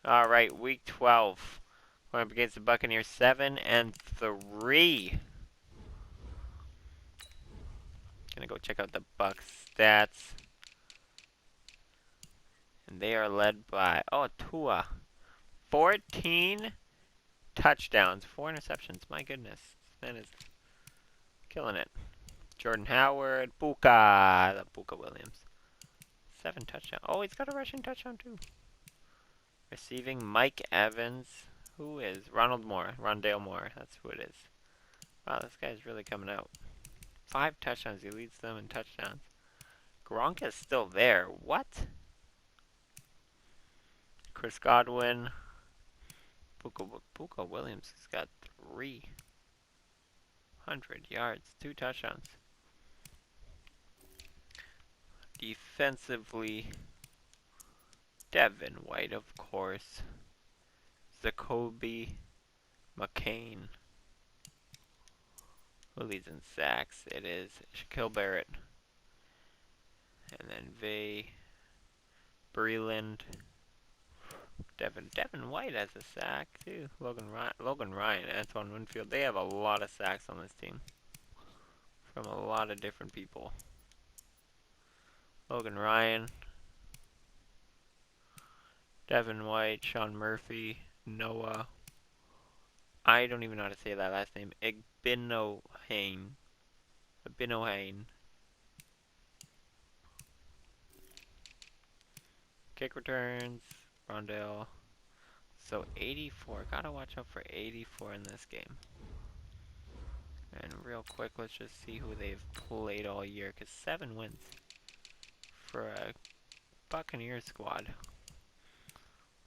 All right, week 12. We're up against the Buccaneers 7-3. Gonna go check out the Bucs stats. And they are led by Tua. 14 touchdowns, 4 interceptions. My goodness. This man is killing it. Jordan Howard, the Buka Williams. 7 touchdowns. Oh, he's got a rushing touchdown too. Receiving Mike Evans. Who is? Rondale Moore. That's who it is. Wow, this guy's really coming out. 5 touchdowns. He leads them in touchdowns. Gronk is still there. What? Chris Godwin. Buka Williams has got 300 yards. 2 touchdowns. Defensively, Devin White, of course. Zacoby McCain. Who leads in sacks? It is Shaquille Barrett. And then Breland. Devin White has a sack too. Logan Ryan, Antoine Winfield. They have a lot of sacks on this team. From a lot of different people. Logan Ryan. Devin White, Sean Murphy, Noah. I don't even know how to say that last name. Igbinohane. Kick returns. Rondale. So 84. Gotta watch out for 84 in this game. And real quick, let's just see who they've played all year. Because 7 wins for a Buccaneers squad.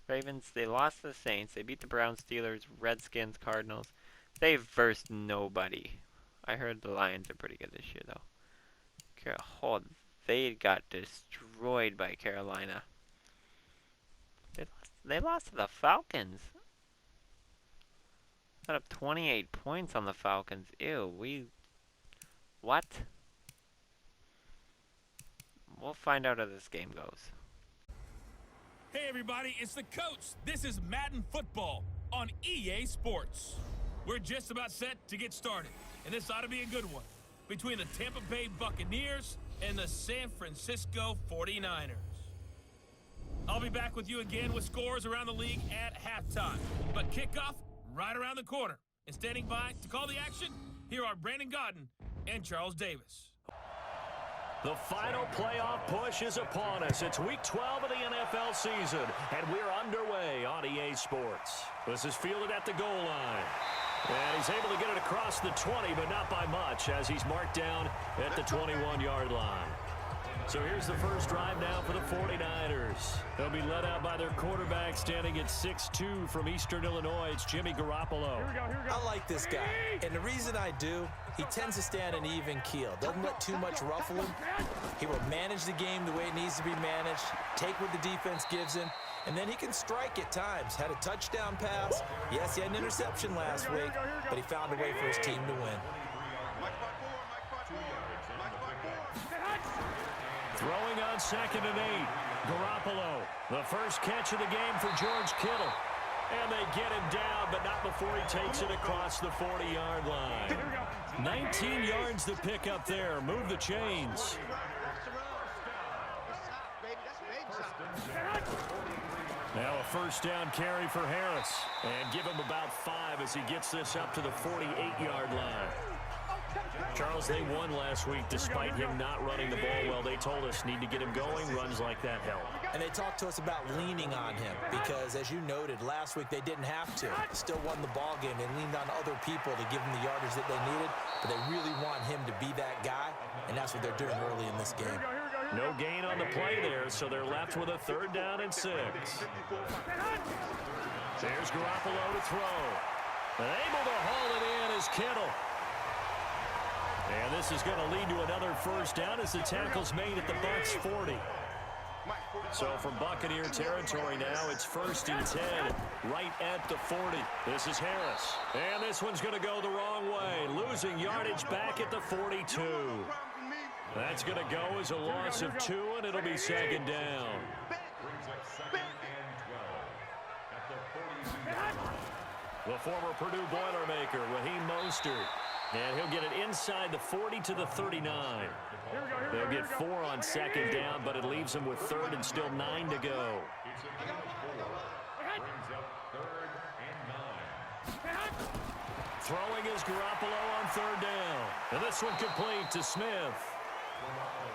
Ravens, they lost to the Saints. They beat the Browns, Steelers, Redskins, Cardinals. They've versed nobody. I heard the Lions are pretty good this year, though. They got destroyed by Carolina. They lost to the Falcons. Got up 28 points on the Falcons. Ew, what? We'll find out how this game goes. Hey everybody, it's the coach. This is Madden Football on EA Sports. We're just about set to get started, and this ought to be a good one. Between the Tampa Bay Buccaneers and the San Francisco 49ers. I'll be back with you again with scores around the league at halftime. But kickoff right around the corner. And standing by to call the action, here are Brandon Godden and Charles Davis. The final playoff push is upon us. It's week 12 of the NFL season, and we're underway on EA Sports. This is fielded at the goal line. And he's able to get it across the 20, but not by much, as he's marked down at the 21-yard line. So here's the first drive now for the 49ers. They'll be led out by their quarterback standing at 6'2" from Eastern Illinois. It's Jimmy Garoppolo. Here we go. I like this guy. And the reason I do, he tends to stand an even keel. Doesn't let too much ruffle him. He will manage the game the way it needs to be managed, take what the defense gives him, and then he can strike at times. Had a touchdown pass. Yes, he had an interception last week, but he found a way for his team to win. Throwing on 2nd and 8. Garoppolo, the first catch of the game for George Kittle. And they get him down, but not before he takes it across the 40-yard line. 19 yards to pick up there. Move the chains. Now a first down carry for Harris. And give him about 5 as he gets this up to the 48-yard line. Charles, they won last week despite him not running the ball well. They told us need to get him going. Runs like that help. And they talked to us about leaning on him because, as you noted, last week they didn't have to. They still won the ball game. They leaned on other people to give them the yardage that they needed, but they really want him to be that guy, and that's what they're doing early in this game. No gain on the play there, so they're left with a 3rd down and 6. There's Garoppolo to throw. And able to haul it in is Kittle. And this is going to lead to another first down as the tackle's made at the Bucs 40. So from Buccaneer territory now, it's 1st and 10, right at the 40. This is Harris. And this one's going to go the wrong way, losing yardage back at the 42. That's going to go as a loss of 2, and it'll be 2nd down. The former Purdue Boilermaker, Raheem Mostert. And he'll get it inside the 40 to the 39. They'll get 4 on second down, but it leaves them with third and still 9 to go. Throwing is Garoppolo on third down. And this one complete to Smith.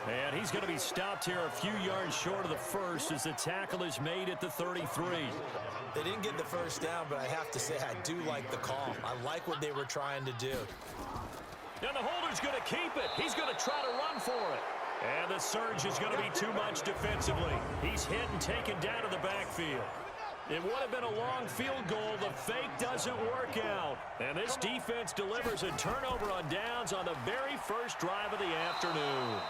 And he's going to be stopped here a few yards short of the first as the tackle is made at the 33. They didn't get the first down, but I have to say I do like the call. I like what they were trying to do. And the holder's going to keep it. He's going to try to run for it. And the surge is going to be too much defensively. He's hit and taken down to the backfield. It would have been a long field goal. The fake doesn't work out. And this defense delivers a turnover on downs on the very first drive of the afternoon.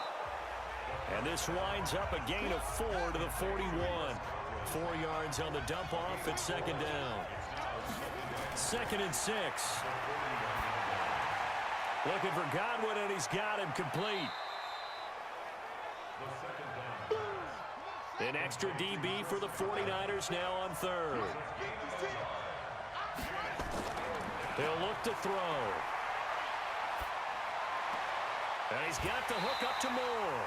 And this winds up a gain of 4 to the 41. 4 yards on the dump off at second down. 2nd and 6. Looking for Godwin, and he's got him complete. An extra DB for the 49ers now on third. He'll look to throw. And he's got the hook up to Moore.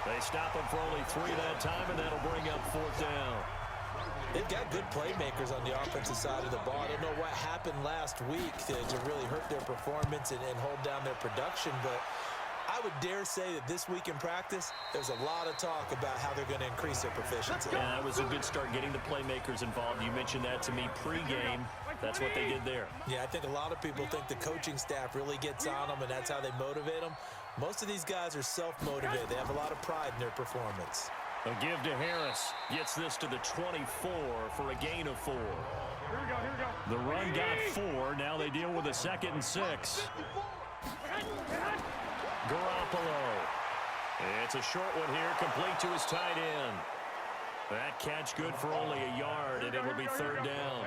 They stop him for only 3 that time, and that'll bring up 4th down. They've got good playmakers on the offensive side of the ball. I don't know what happened last week to really hurt their performance and hold down their production, but I would dare say that this week in practice, there's a lot of talk about how they're going to increase their proficiency. Yeah, it was a good start getting the playmakers involved. You mentioned that to me pregame. That's what they did there. Yeah, I think a lot of people think the coaching staff really gets on them, and that's how they motivate them. Most of these guys are self-motivated. They have a lot of pride in their performance. A give to Harris. Gets this to the 24 for a gain of 4. Here we go. The run got 4. Now they deal with a 2nd and 6. Garoppolo. It's a short one here, complete to his tight end. That catch good for only a yard, and it'll be 3rd down.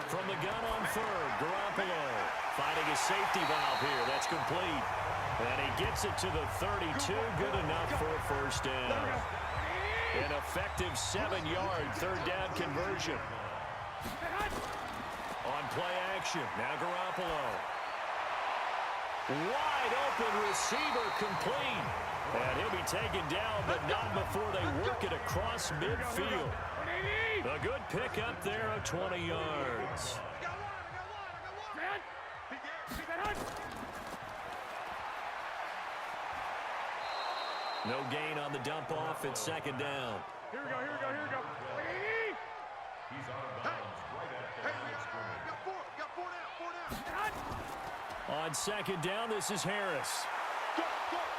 From the gun on 3rd, Garoppolo finding a safety valve here. That's complete. And he gets it to the 32. Good enough for a 1st down. An effective 7-yard 3rd down conversion. On play action, now Garoppolo. Wide open receiver complete. And he'll be taken down, but not before they work it across midfield. A good pickup there of 20 yards. No gain on the dump off at 2nd down. Here we go. He's out of bounds right at the line of scrimmage. Down. On 2nd down, this is Harris.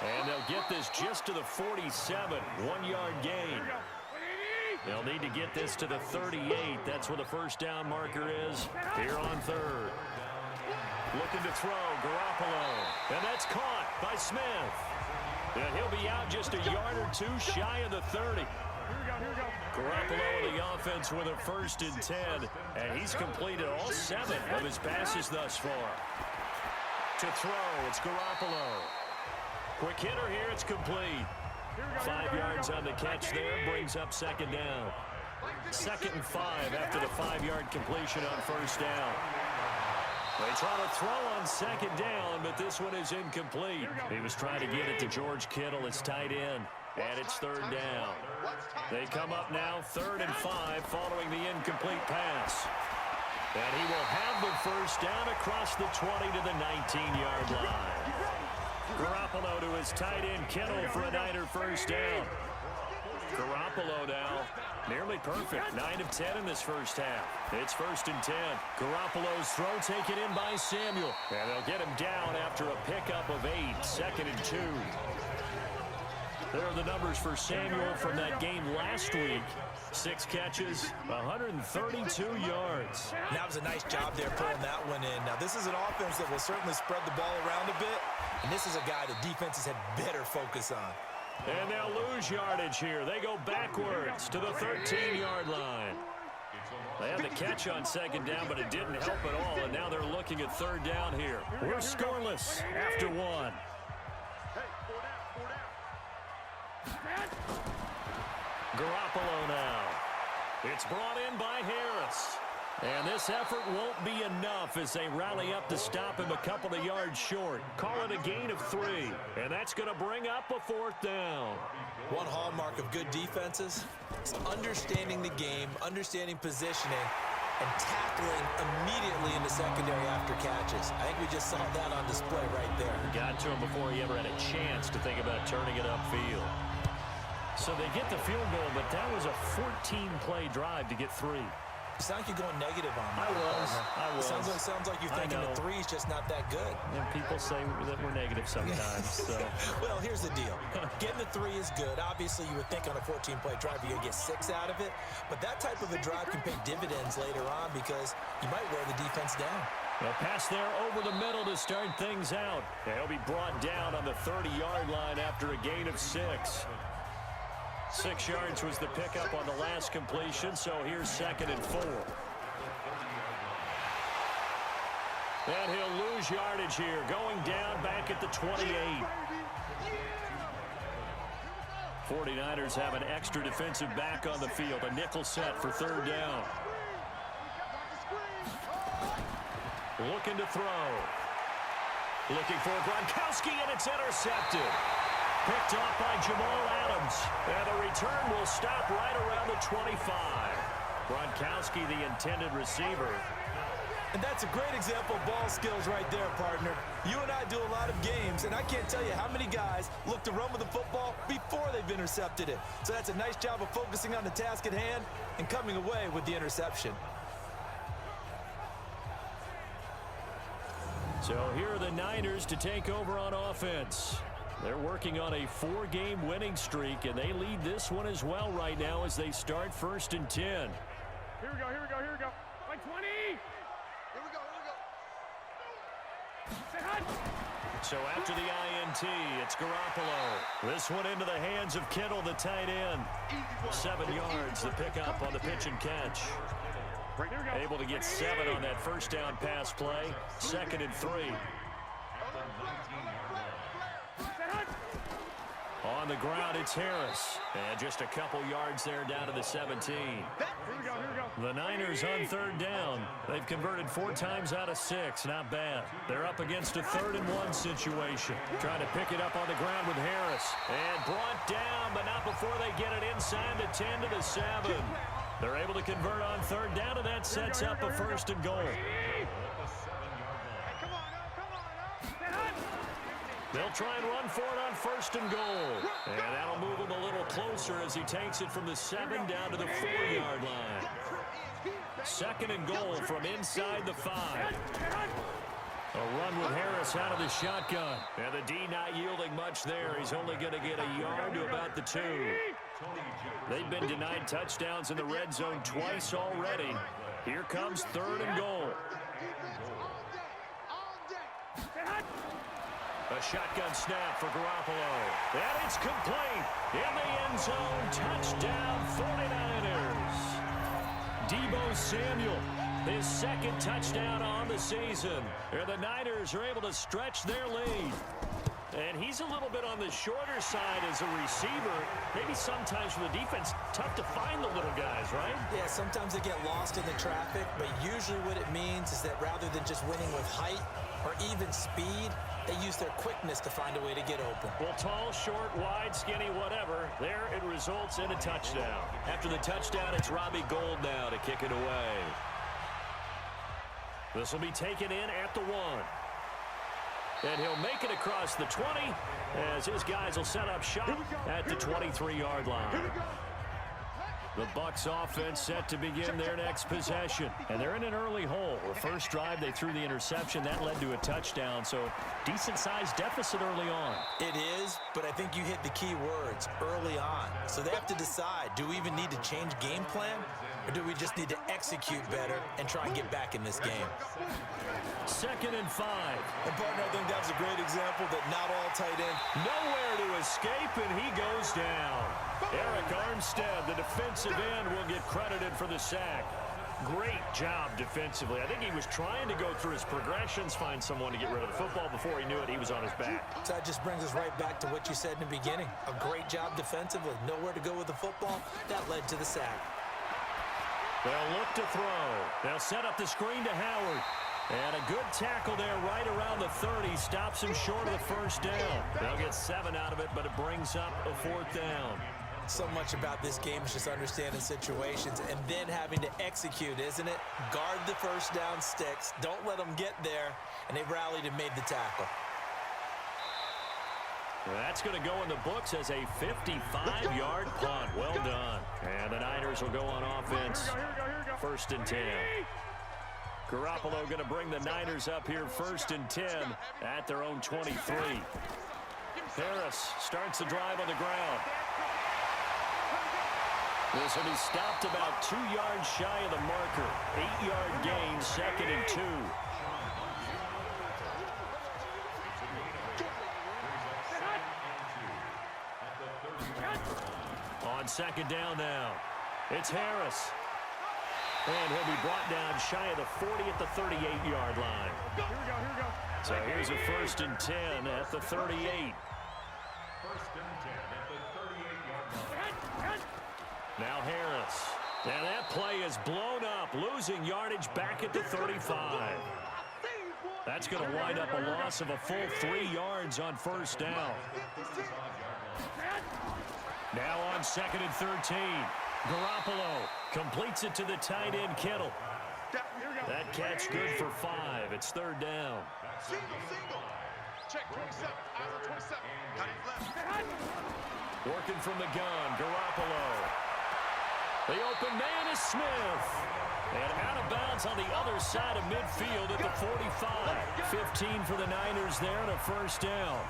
And they'll get this just to the 47. 1-yard gain. They'll need to get this to the 38. That's where the 1st down marker is here on 3rd. Looking to throw, Garoppolo. And that's caught by Smith. And he'll be out just a yard or 2 shy of the 30. Here we go. Garoppolo in the offense with a 1st and 10. And he's completed all 7 of his passes thus far. To throw, it's Garoppolo. Quick hitter here, it's complete. 5 yards on the catch there, brings up 2nd down. 2nd and 5 after the 5-yard completion on 1st down. They try to throw on 2nd down, but this one is incomplete. He was trying to get it to George Kittle, his tight end, and it's 3rd down. They come up now 3rd and 5 following the incomplete pass. And he will have the 1st down across the 20 to the 19-yard line. Garoppolo to his tight end, Kittle, for a Niner 1st down. Garoppolo now, nearly perfect. 9 of 10 in this first half. It's 1st and 10. Garoppolo's throw taken in by Samuel. And they'll get him down after a pickup of 8. 2nd and 2. There are the numbers for Samuel from that game last week. 6 catches, 132 yards. That was a nice job there pulling that one in. Now, this is an offense that will certainly spread the ball around a bit. And this is a guy the defenses had better focus on. And they'll lose yardage here. They go backwards to the 13-yard line. They had the catch on 2nd down, but it didn't help at all. And now they're looking at 3rd down here. We're scoreless after 1. Garoppolo now. It's brought in by Harris. And this effort won't be enough as they rally up to stop him a couple of yards short. Call it a gain of 3. And that's going to bring up a 4th down. One hallmark of good defenses is understanding the game, understanding positioning, and tackling immediately in the secondary after catches. I think we just saw that on display right there. Got to him before he ever had a chance to think about turning it upfield. So they get the field goal, but that was a 14-play drive to get 3. You sound like you're going negative on that. I was. Sounds like you're thinking the 3 is just not that good. And people say that we're negative sometimes. So. Well, here's the deal. Getting the 3 is good. Obviously, you would think on a 14-play drive you're going to get 6 out of it. But that type of a drive can pay dividends later on because you might wear the defense down. A pass there over the middle to start things out. He'll be brought down on the 30-yard line after a gain of 6. 6 yards was the pickup on the last completion, so here's 2nd and 4. And he'll lose yardage here, going down back at the 28. 49ers have an extra defensive back on the field, a nickel set for 3rd down. Looking to throw. Looking for Gronkowski, and it's intercepted. Picked off by Jamal Adams. And the return will stop right around the 25. Gronkowski, the intended receiver. And that's a great example of ball skills right there, partner. You and I do a lot of games, and I can't tell you how many guys look to run with the football before they've intercepted it. So that's a nice job of focusing on the task at hand and coming away with the interception. So here are the Niners to take over on offense. They're working on a 4-game winning streak, and they lead this one as well right now as they start 1st and 10. Here we go. Like 20. Here we go. Say hot. So after the INT, it's Garoppolo. This one into the hands of Kittle, the tight end. 7 yards, the pickup on the pitch and catch. Able to get 7 on that 1st down pass play. 2nd and 3. On the ground, it's Harris. And just a couple yards there down to the 17. The Niners on 3rd down. They've converted 4 times out of 6. Not bad. They're up against a 3rd and 1 situation. Trying to pick it up on the ground with Harris. And brought down, but not before they get it inside the 10 to the 7. They're able to convert on 3rd down, and that sets up a 1st and goal. They'll try and run for it on 1st and goal. And that'll move him a little closer as he takes it from the 7 down to the 4-yard line. 2nd and goal from inside the 5. A run with Harris out of the shotgun. And the D not yielding much there. He's only going to get a yard to about the 2. They've been denied touchdowns in the red zone twice already. Here comes 3rd and goal. A shotgun snap for Garoppolo. And it's complete. In the end zone. Touchdown 49ers. Deebo Samuel. His 2nd touchdown on the season. And the Niners are able to stretch their lead. And he's a little bit on the shorter side as a receiver. Maybe sometimes for the defense, tough to find the little guys, right? Yeah, sometimes they get lost in the traffic, but usually what it means is that rather than just winning with height or even speed, they use their quickness to find a way to get open. Well, tall, short, wide, skinny, whatever, there it results in a touchdown. After the touchdown, it's Robbie Gould now to kick it away. This will be taken in at the 1. And he'll make it across the 20 as his guys will set up shop at the 23-yard line. The Bucs offense set to begin their next possession. And they're in an early hole. The first drive, they threw the interception. That led to a touchdown. So decent-sized deficit early on. It is, but I think you hit the key words, early on. So they have to decide, do we even need to change game plan? Or do we just need to execute better and try and get back in this game? 2nd and 5. And partner, I think that's a great example that not all tight ends. Nowhere to escape, and he goes down. Eric Armstead, the defensive end, will get credited for the sack. Great job defensively. I think he was trying to go through his progressions, find someone to get rid of the football. Before he knew it, he was on his back. So that just brings us right back to what you said in the beginning. A great job defensively. Nowhere to go with the football. That led to the sack. They'll look to throw. They'll set up the screen to Howard. And a good tackle there right around the 30. Stops him short of the first down. They'll get 7 out of it, but it brings up a 4th down. So much about this game is just understanding situations and then having to execute, isn't it? Guard the first down sticks. Don't let them get there. And they rallied and made the tackle. That's going to go in the books as a 55-yard punt. Well done. And the Niners will go on offense. 1st and 10. Garoppolo going to bring the Niners up here 1st and 10 at their own 23. Harris starts the drive on the ground. This will be stopped about 2 yards shy of the marker. 8-yard gain, 2nd and 2. On 2nd down now, it's Harris. And he'll be brought down shy of the 40 at the 38-yard line. Here we go. So here's a 1st and 10 at the 38. 1st and 10 at the 38-yard line. Now Harris. And that play is blown up, losing yardage back at the 35. That's going to wind up a loss of a full 3 yards on 1st down. Now on 2nd and 13. Garoppolo completes it to the tight end, Kittle. That catch good for 5. It's 3rd down. Single. Check 27. Eyes on 27. Got it left. Working from the gun, Garoppolo. The open man is Smith. And out of bounds on the other side of midfield at the 45. 15 for the Niners there and a 1st down.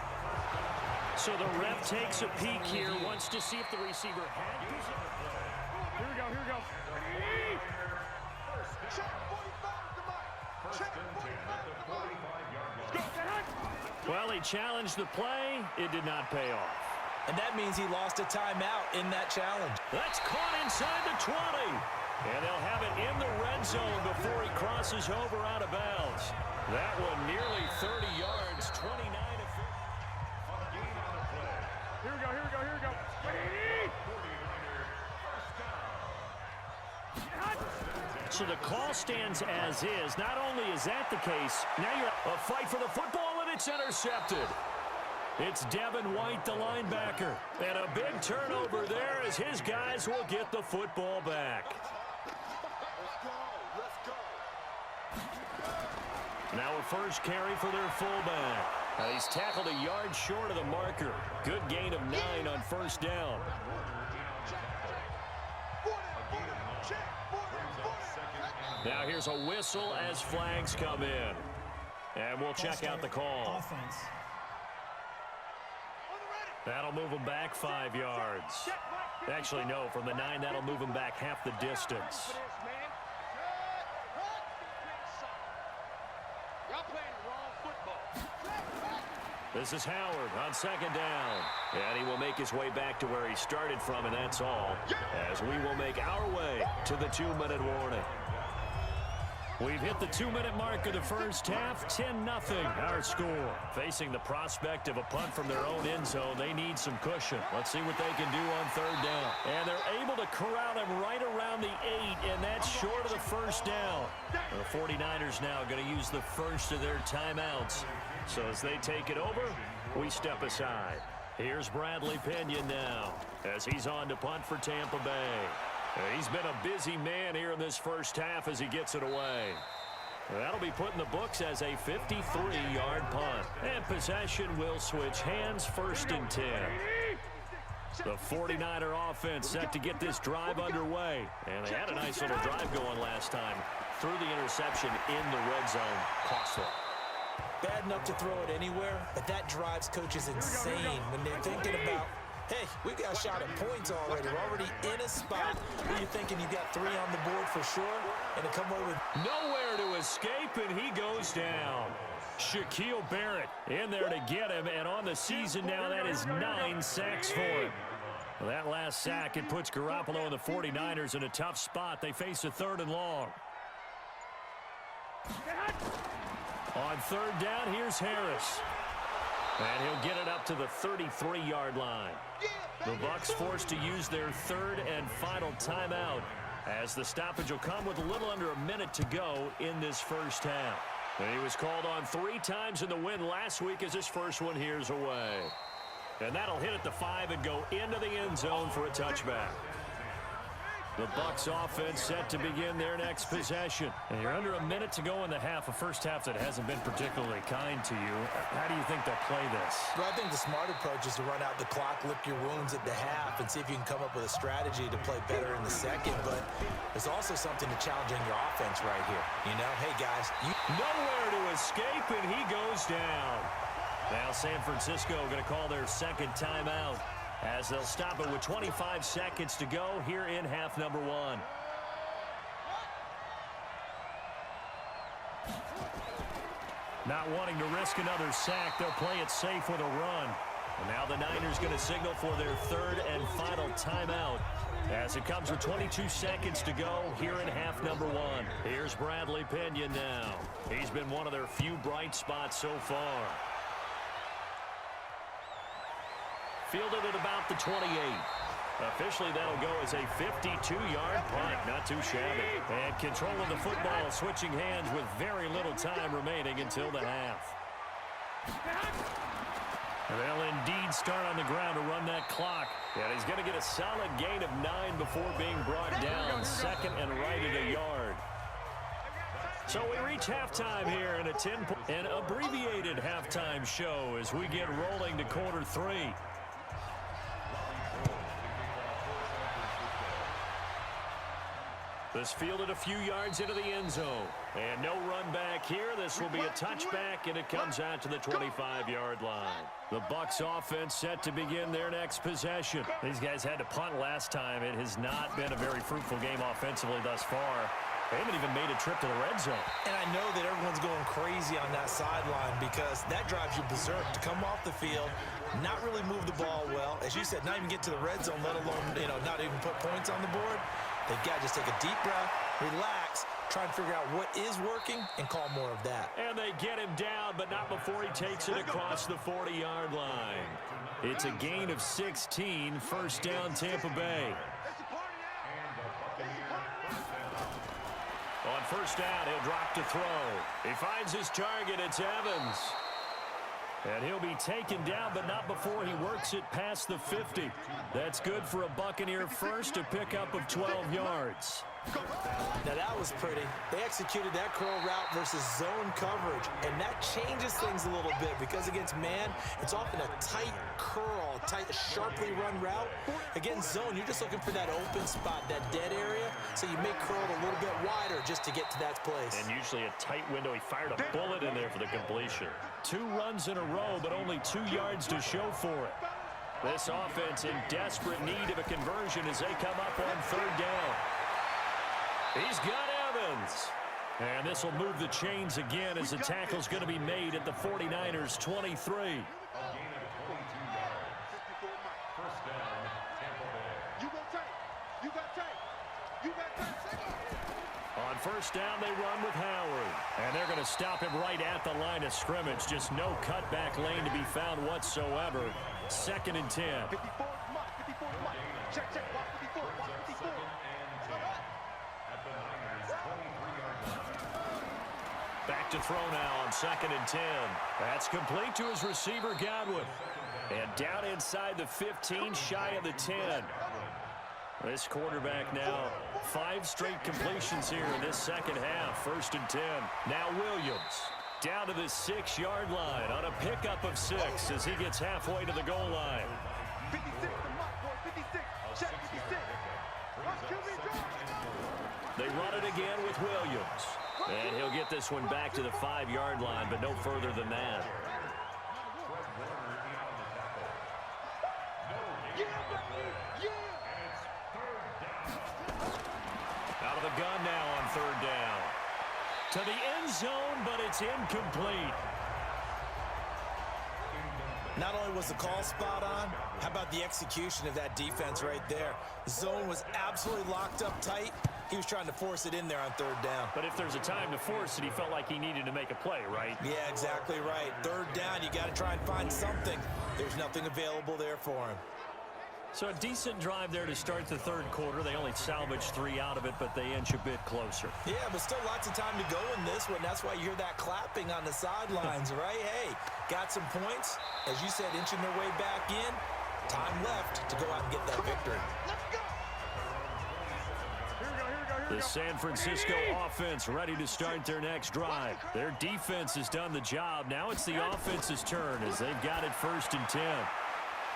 So the ref takes a peek here, wants to see if the receiver had position. Here we go. Ready? Check 45 to Mike. Check 45 to the 45-yard line. Well, he challenged the play. It did not pay off. And that means he lost a timeout in that challenge. That's caught inside the 20. And they'll have it in the red zone before he crosses over out of bounds. That one nearly 30 yards, 29 to 50. Here we go. Ready? So the call stands as is. Not only is that the case, now you're a fight for the football, and it's intercepted. It's Devin White, the linebacker. And a big turnover there as his guys will get the football back. Let's go. Now a first carry for their fullback. He's tackled a yard short of the marker. Good gain of 9 on 1st down. Now here's a whistle as flags come in. And we'll check out the call. Offense. That'll move them back 5 yards. Actually, no, from the 9, that'll move them back half the distance. This is Howard on 2nd down. And he will make his way back to where he started from, and that's all. As we will make our way to the 2-minute warning. We've hit the 2-minute mark of the first half, 10-0 our score. Facing the prospect of a punt from their own end zone, they need some cushion. Let's see what they can do on 3rd down. And they're able to corral him right around the 8, and that's short of the 1st down. The 49ers now going to use the first of their timeouts. So as they take it over, we step aside. Here's Bradley Pinion now as he's on to punt for Tampa Bay. He's been a busy man here in this first half as he gets it away. That'll be put in the books as a 53-yard punt. And possession will switch hands, 1st and 10. The 49er offense set to get this drive underway. And they had a nice little drive going last time. Threw the interception in the red zone. Costly. Bad enough to throw it anywhere, but that drives coaches insane when they're thinking about, hey, we got shot at points already. We're already in a spot where you're thinking you got 3 on the board for sure, and to come away with nowhere to escape, and he goes down. Shaquille Barrett in there to get him, and on the season now, that is 9 sacks for him. Well, that last sack, it puts Garoppolo and the 49ers in a tough spot. They face a 3rd and long. On 3rd down, here's Harris. And he'll get it up to the 33-yard line. The Bucs forced to use their 3rd and final timeout as the stoppage will come with a little under a minute to go in this first half. And he was called on 3 times in the win last week as his first one here's away. And that'll hit at the 5 and go into the end zone for a touchback. The Bucs offense set to begin their next possession. And you're under a minute to go in the half, a first half that hasn't been particularly kind to you. How do you think they'll play this? Well, I think the smart approach is to run out the clock, lick your wounds at the half, and see if you can come up with a strategy to play better in the second. But there's also something to challenging your offense right here. You know, hey, guys. Nowhere to escape, and he goes down. Now San Francisco going to call their second timeout, as they'll stop it with 25 seconds to go here in half number 1. Not wanting to risk another sack, they'll play it safe with a run. And now the Niners going to signal for their third and final timeout, as it comes with 22 seconds to go here in half number 1. Here's Bradley Pinion now. He's been one of their few bright spots so far. Fielded at about the 28. Officially, that'll go as a 52-yard punt. Not too shabby. And control of the football, switching hands with very little time remaining until the half. And they'll indeed start on the ground to run that clock. And he's going to get a solid gain of 9 before being brought down. Second and right at a yard. So we reach halftime here in an abbreviated halftime show as we get rolling to quarter 3. This fielded a few yards into the end zone. And no run back here. This will be a touchback, and it comes out to the 25-yard line. The Bucs offense set to begin their next possession. These guys had to punt last time. It has not been a very fruitful game offensively thus far. They haven't even made a trip to the red zone. And I know that everyone's going crazy on that sideline because that drives you berserk to come off the field, not really move the ball well. As you said, not even get to the red zone, let alone, not even put points on the board. They've got to just take a deep breath, relax, try and figure out what is working, and call more of that. And they get him down, but not before he takes it across the 40-yard line. It's a gain of 16, first down Tampa Bay. On first down, he'll drop to throw. He finds his target, it's Evans. And he'll be taken down, but not before he works it past the 50. That's good for a Buccaneer first, a pickup of 12 yards. Now that was pretty. They executed that curl route versus zone coverage, and that changes things a little bit because against man, it's often a tight curl, tight, sharply run route. Against zone, you're just looking for that open spot, that dead area, so you may curl it a little bit wider just to get to that place. And usually a tight window. He fired a bullet in there for the completion. 2 runs in a row, but only 2 yards to show for it. This offense in desperate need of a conversion as they come up on third down. He's got Evans. And this will move the chains again as the tackle's going to be made at the 49ers' 23. On first down, they run with Howard. And they're going to stop him right at the line of scrimmage. Just no cutback lane to be found whatsoever. Second and 10. Back to throw now on second and 10. That's complete to his receiver, Godwin. And down inside the 15, shy of the 10. This quarterback now, 5 straight completions here in this second half. First and 10. Now Williams down to the 6-yard line on a pickup of 6 as he gets halfway to the goal line. 56, check 56. They run it again with Williams. And he'll get this one back to the 5-yard line, but no further than that. Out of the gun now on third down. To the end zone, but it's incomplete. Not only was the call spot on, how about the execution of that defense right there? The zone was absolutely locked up tight. He was trying to force it in there on third down. But if there's a time to force it, he felt like he needed to make a play, right? Yeah, exactly right. Third down, you got to try and find something. There's nothing available there for him. So a decent drive there to start the third quarter. They only salvaged 3 out of it, but they inch a bit closer. Yeah, but still lots of time to go in this one. That's why you hear that clapping on the sidelines, right? Hey, got some points. As you said, inching their way back in. Time left to go out and get that victory. The San Francisco offense ready to start their next drive. Their defense has done the job. Now it's the offense's turn as they've got it 1st and 10.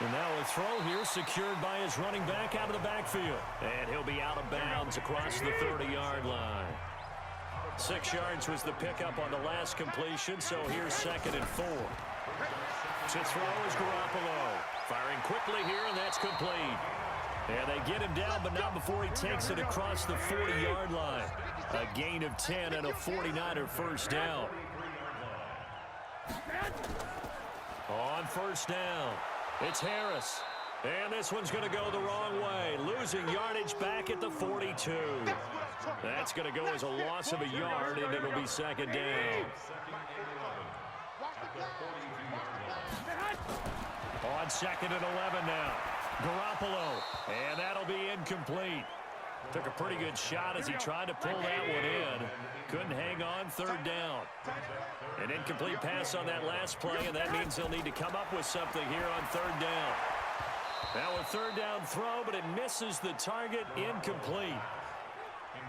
And now a throw here secured by his running back out of the backfield. And he'll be out of bounds across the 30-yard line. 6 yards was the pickup on the last completion, so here's 2nd and 4. To throw is Garoppolo. Firing quickly here, and that's complete. And they get him down, but not before he takes it across the 40-yard line. A gain of 10 and a 49er first down. On first down, it's Harris. And this one's going to go the wrong way. Losing yardage back at the 42. That's going to go as a loss of a yard, and it'll be 2nd down. On 2nd and 11 now. Garoppolo, and that'll be incomplete. Took a pretty good shot as he tried to pull that one in. Couldn't hang on, 3rd down. An incomplete pass on that last play, and that means they'll need to come up with something here on 3rd down. Now a 3rd down throw, but it misses the target, incomplete.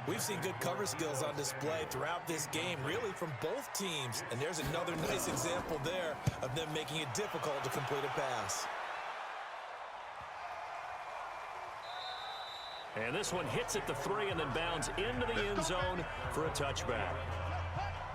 We've seen good cover skills on display throughout this game, really from both teams. And there's another nice example there of them making it difficult to complete a pass. And this one hits at the 3 and then bounds into the end zone for a touchback.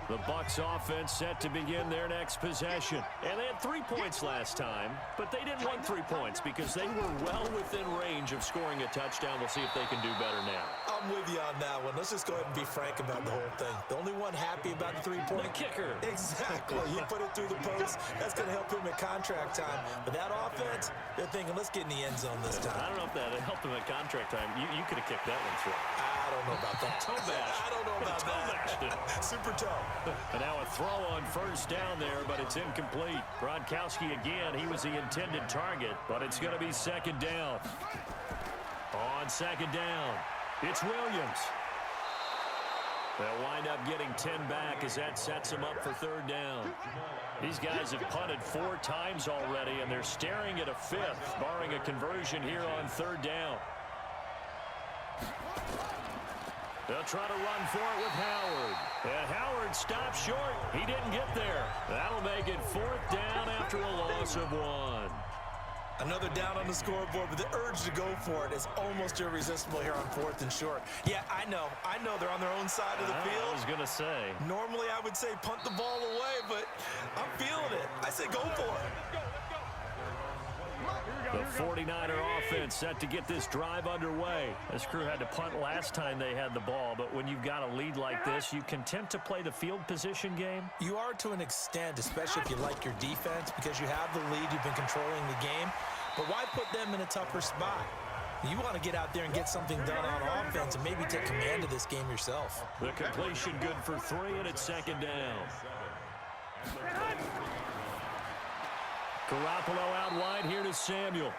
The Bucs offense set to begin their next possession. And they had 3 points last time, but they didn't want 3 points because they were well within range of scoring a touchdown. We'll see if they can do better now. I'm with you on that one. Let's just go ahead and be frank about the whole thing. The only one happy about the 3-point. The kicker. Exactly. He put it through the post. That's going to help him at contract time. But that offense, they're thinking, let's get in the end zone this time. I don't know if that helped him at contract time. You could have kicked that one through. I don't know about that. Toe bash. I don't know about that. Super toe. And now a throw on 1st down there, but it's incomplete. Gronkowski again, he was the intended target, but it's going to be 2nd down. On 2nd down, it's Williams. They'll wind up getting 10 back as that sets them up for 3rd down. These guys have punted 4 times already, and they're staring at a 5th, barring a conversion here on 3rd down. They'll try to run for it with Howard. And Howard stopped short. He didn't get there. That'll make it 4th down after a loss of 1. Another down on the scoreboard, but the urge to go for it is almost irresistible here on 4th and short. Yeah, I know they're on their own side of the field. I was going to say. Normally I would say punt the ball away, but I'm feeling it. I say go for it. The 49er offense set to get this drive underway. This crew had to punt last time they had the ball, but when you've got a lead like this, you content to play the field position game? You are to an extent, especially if you like your defense, because you have the lead, you've been controlling the game. But why put them in a tougher spot? You want to get out there and get something done on offense and maybe take command of this game yourself. The completion good for 3, and it's 2nd down. Garoppolo out wide here to Samuel.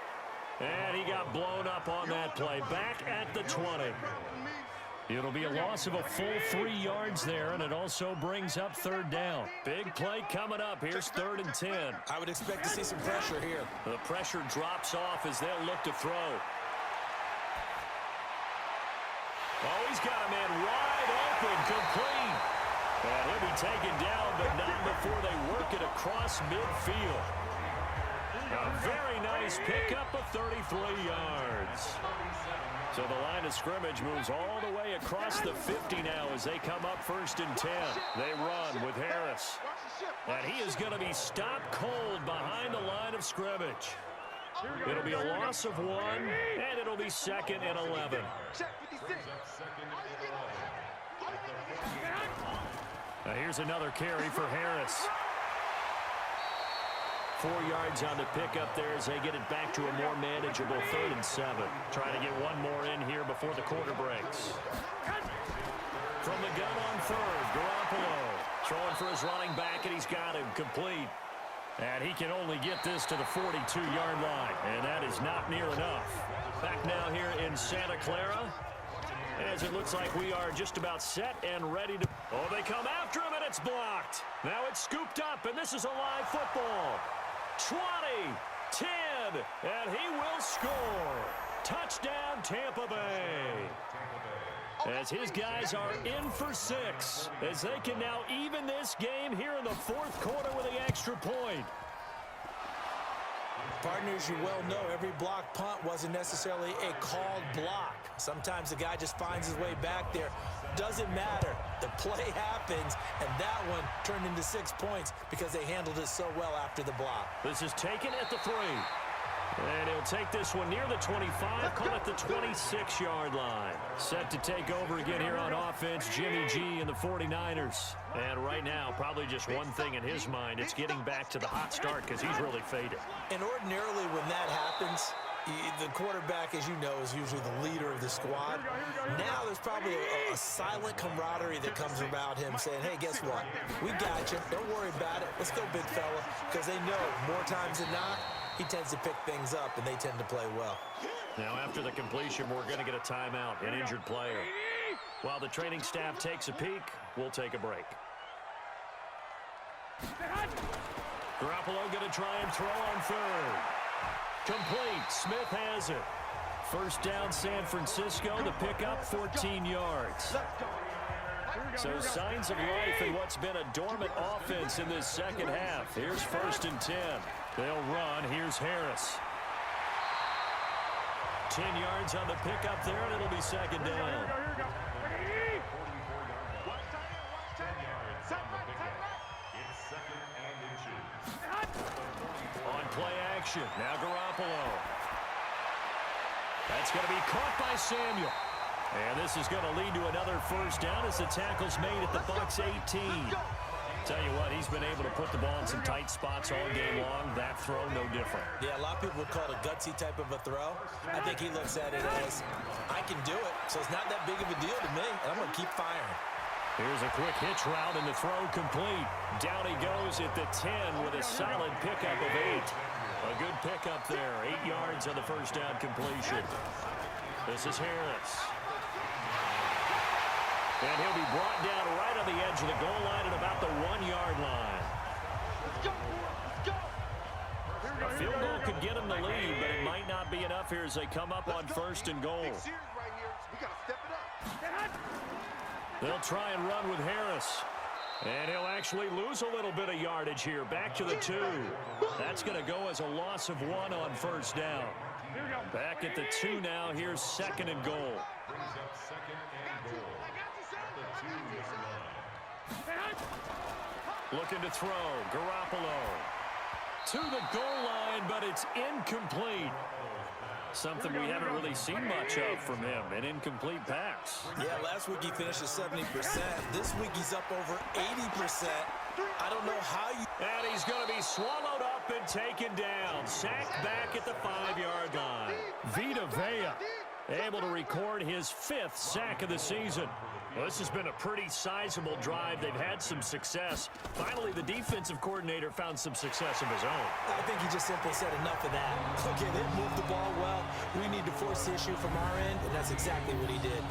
And he got blown up on that play. Back at the 20. It'll be a loss of a full 3 yards there, and it also brings up 3rd down. Big play coming up. Here's 3rd and 10. I would expect to see some pressure here. The pressure drops off as they'll look to throw. Oh, he's got a man wide open, complete. And he'll be taken down, but not before they work it across midfield. A very nice pickup of 33 yards. So the line of scrimmage moves all the way across the 50 now as they come up 1st and 10. They run with Harris. And he is going to be stopped cold behind the line of scrimmage. It'll be a loss of 1, and it'll be 2nd and 11. Now here's another carry for Harris. 4 yards on the pickup there as they get it back to a more manageable 3rd and 7. Trying to get one more in here before the quarter breaks. From the gun on 3rd, Garoppolo throwing for his running back, and he's got him complete. And he can only get this to the 42-yard line, and that is not near enough. Back now here in Santa Clara, as it looks like we are just about set and ready to... Oh, they come after him, and it's blocked. Now it's scooped up, and this is a live football. 20, 10, and he will score. Touchdown, Tampa Bay. As his guys are in for 6, as they can now even this game here in the fourth quarter with the extra point. Partners, you well know every block punt wasn't necessarily a called block. Sometimes the guy just finds his way back there. Doesn't matter. The play happens, and that one turned into 6 points because they handled it so well after the block. This is taken at the 3. And he'll take this one near the 25, call it the 26-yard line. Set to take over again here on offense, Jimmy G and the 49ers. And right now, probably just one thing in his mind, it's getting back to the hot start because he's really faded. And ordinarily when that happens, the quarterback, as you know, is usually the leader of the squad. Now there's probably a silent camaraderie that comes about him saying, hey, guess what? We got you. Don't worry about it. Let's go, big fella. Because they know more times than not, he tends to pick things up, and they tend to play well. Now, after the completion, we're going to get a timeout, an injured player. While the training staff takes a peek, we'll take a break. Garoppolo going to try and throw on third. Complete. Smith has it. First down, San Francisco. The pickup, 14 yards. So signs of life in what's been a dormant offense in this second half. Here's 1st and 10. They'll run. Here's Harris. 10 yards on the pickup there, and it'll be second down. On play action. Now Garoppolo. That's going to be caught by Samuel. And this is going to lead to another first down as the tackle's made at the Bucs 18. Tell you what, he's been able to put the ball in some tight spots all game long. That throw, no different. Yeah, a lot of people would call it a gutsy type of a throw. I think he looks at it as, I can do it, so it's not that big of a deal to me, and I'm going to keep firing. Here's a quick hitch route, and the throw complete. Down he goes at the 10 with a solid pickup of 8. A good pickup there, 8 yards on the first down completion. This is Harris. And he'll be brought down right on the edge of the goal line at about the 1-yard line. A field goal could get him the lead, but it might not be enough here as they come up on 1st and goal. They'll try and run with Harris. And he'll actually lose a little bit of yardage here. Back to the 2. That's going to go as a loss of 1 on first down. Back at the 2 now. Here's 2nd and goal. Looking to throw. Garoppolo. To the goal line, but it's incomplete. Something we haven't really seen much of from him, an incomplete pass. Yeah, last week he finished at 70%. This week he's up over 80%. I don't know how you... And he's going to be swallowed up and taken down. Sacked back at the 5-yard line. Vita Vea able to record his 5th sack of the season. Well, this has been a pretty sizable drive. They've had some success. Finally, the defensive coordinator found some success of his own. I think he just simply said enough of that. Okay, they moved the ball well. We need to force the issue from our end, and that's exactly what he did.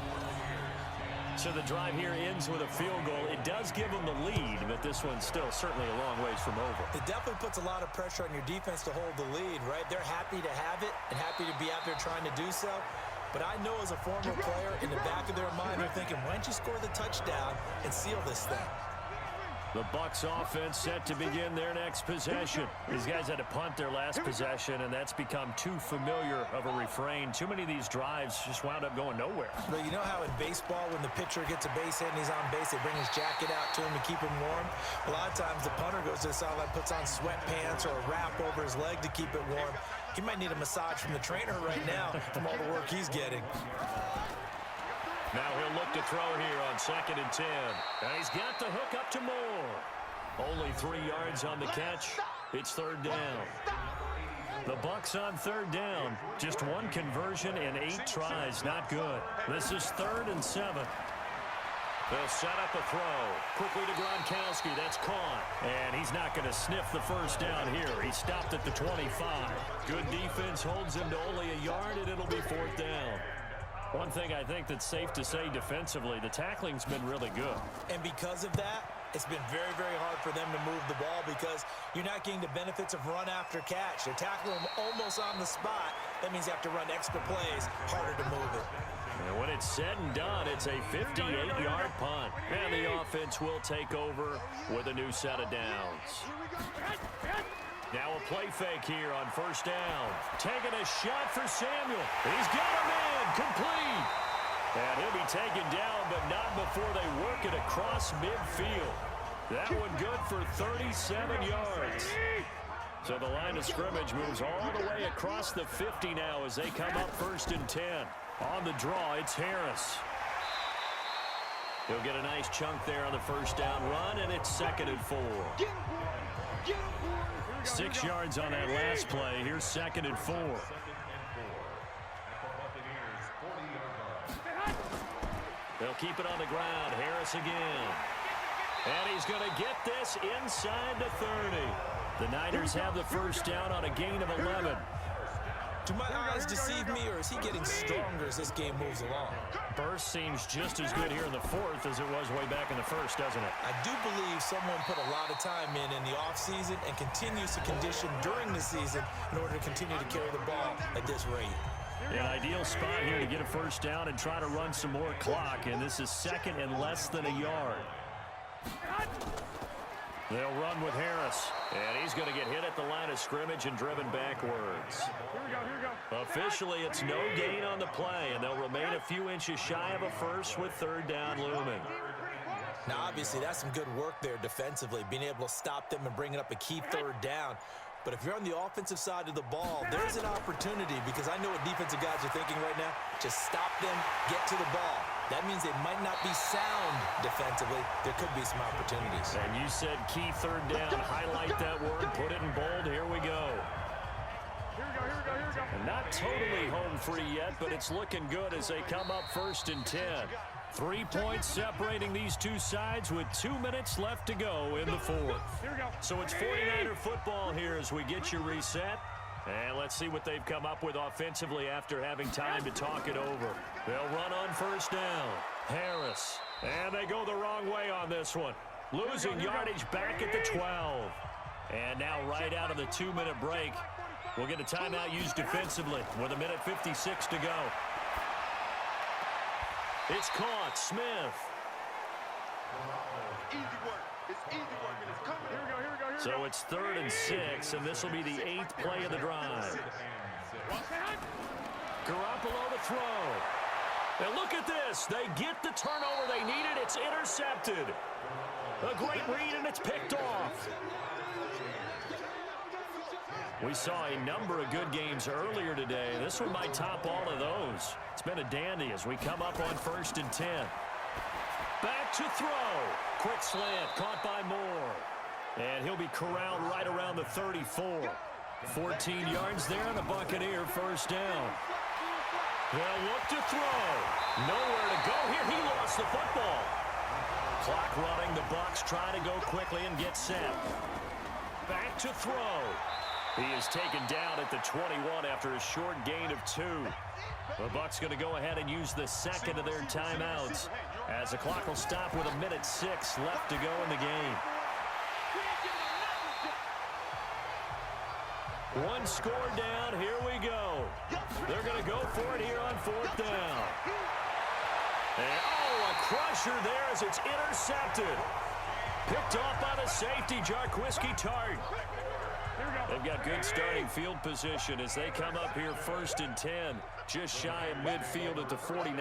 So the drive here ends with a field goal. It does give them the lead, but this one's still certainly a long ways from over. It definitely puts a lot of pressure on your defense to hold the lead, right? They're happy to have it and happy to be out there trying to do so. But I know as a former player, in the back of their mind, they're thinking, why don't you score the touchdown and seal this thing? The Bucs offense set to begin their next possession. These guys had to punt their last possession, and that's become too familiar of a refrain. Too many of these drives just wound up going nowhere. But you know how in baseball, when the pitcher gets a base hit and he's on base, they bring his jacket out to him to keep him warm? A lot of times the punter goes to the sideline, puts on sweatpants or a wrap over his leg to keep it warm. He might need a massage from the trainer right now from all the work he's getting. Now he'll look to throw here on 2nd and 10. And he's got the hook up to Moore. Only 3 yards on the catch. It's 3rd down. The Bucs on 3rd down. Just 1 conversion and 8 tries. Not good. This is 3rd and 7. They'll set up a throw. Quickly to Gronkowski. That's caught. And he's not going to sniff the first down here. He stopped at the 25. Good defense holds him to only a yard, and it'll be 4th down. One thing I think that's safe to say defensively, the tackling's been really good. And because of that, it's been very, very hard for them to move the ball because you're not getting the benefits of run after catch. They're tackling them almost on the spot. That means you have to run extra plays, harder to move it. And when it's said and done, it's a 58-yard punt. And the offense will take over with a new set of downs. Now a play fake here on 1st down. Taking a shot for Samuel. He's got him in. Complete. And he'll be taken down, but not before they work it across midfield. That one good for 37 yards. So the line of scrimmage moves all the way across the 50 now as they come up 1st and 10. On the draw, it's Harris. He'll get a nice chunk there on the 1st down run, and it's 2nd and 4. 6 yards on that last play. Here's 2nd and 4. They'll keep it on the ground. Harris again. And he's going to get this inside the 30. The Niners have the 1st down on a gain of 11. Do my eyes deceive me, or is he getting stronger as this game moves along? Burst seems just as good here in the 4th as it was way back in the 1st, doesn't it? I do believe someone put a lot of time in the offseason and continues to condition during the season in order to continue to carry the ball at this rate. An ideal spot here to get a 1st down and try to run some more clock, and this is 2nd and less than a yard. They'll run with Harris, and he's going to get hit at the line of scrimmage and driven backwards. Officially, it's no gain on the play, and they'll remain a few inches shy of a first with 3rd down looming. Now, obviously, that's some good work there defensively, being able to stop them and bringing up a key 3rd down. But if you're on the offensive side of the ball, there's an opportunity because I know what defensive guys are thinking right now. Just stop them, get to the ball. That means they might not be sound defensively. There could be some opportunities. And you said key 3rd down. Highlight that word. Put it in bold. Here we go. And not totally home free yet, but it's looking good as they come up 1st and 10. 3 points separating these two sides with 2 minutes left to go in the 4th. So it's 49er football here as we get you reset. And let's see what they've come up with offensively after having time to talk it over. They'll run on 1st down. Harris. And they go the wrong way on this one. Losing yardage back at the 12. And now right out of the 2-minute break, we'll get a timeout used defensively with 1:56 to go. It's caught. Smith. Easy work. It's easy work, and it's coming. Here we go, here we go, here we go. So it's 3rd and 6, and this will be the 8th play of the drive. Garoppolo to throw. And look at this. They get the turnover they needed. It's intercepted. A great read, and it's picked off. We saw a number of good games earlier today. This one might top all of those. It's been a dandy as we come up on 1st and 10. Back to throw. Quick slant caught by Moore. And he'll be corralled right around the 34. 14 yards there on the Buccaneer 1st down. They'll look to throw. Nowhere to go here. He lost the football. Clock running. The Bucs try to go quickly and get set. Back to throw. He is taken down at the 21 after a short gain of 2. The Bucs going to go ahead and use the 2nd of their timeouts as the clock will stop with 1:06 left to go in the game. One score down. Here we go. They're going to go for it here on 4th down. And, oh, a crusher there as it's intercepted. Picked off by the safety, Jarquiski Tart. They've got good starting field position as they come up here 1st and 10, just shy of midfield at the 49.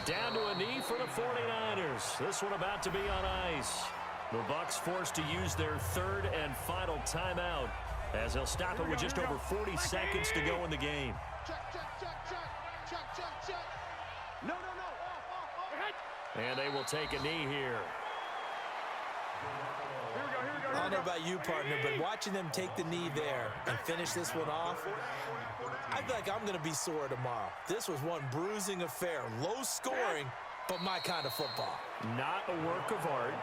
Down to a knee for the 49ers. This one about to be on ice. The Bucs forced to use their 3rd and final timeout as they'll stop it with just over 40 seconds to go in the game. And they will take a knee here. I don't know about you, partner, but watching them take the knee there and finish this one off, I feel like I'm going to be sore tomorrow. This was one bruising affair. Low scoring, but my kind of football. Not a work of art,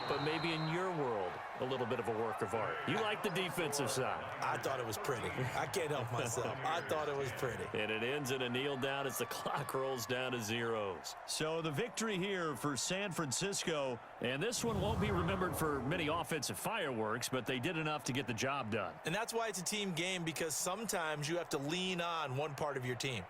but maybe in your world, a little bit of a work of art. You like the defensive side. I thought it was pretty. I can't help myself. I thought it was pretty. And it ends in a kneel down as the clock rolls down to zeros. So the victory here for San Francisco. And this one won't be remembered for many offensive fireworks, but they did enough to get the job done. And that's why it's a team game, because sometimes you have to lean on one part of your team.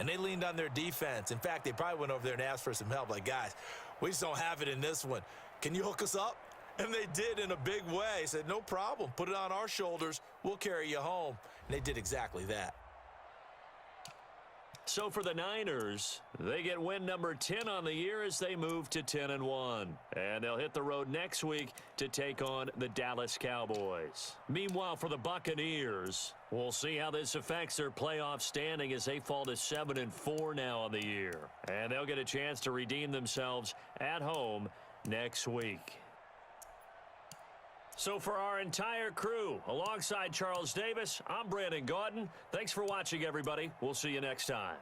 And they leaned on their defense. In fact, they probably went over there and asked for some help. Like, guys, we just don't have it in this one. Can you hook us up? And they did in a big way. Said, no problem. Put it on our shoulders. We'll carry you home. And they did exactly that. So for the Niners, they get win number 10 on the year as they move to 10-1. And they'll hit the road next week to take on the Dallas Cowboys. Meanwhile, for the Buccaneers, we'll see how this affects their playoff standing as they fall to 7-4 now on the year. And they'll get a chance to redeem themselves at home next week. So for our entire crew, alongside Charles Davis, I'm Brandon Gaudin. Thanks for watching, everybody. We'll see you next time.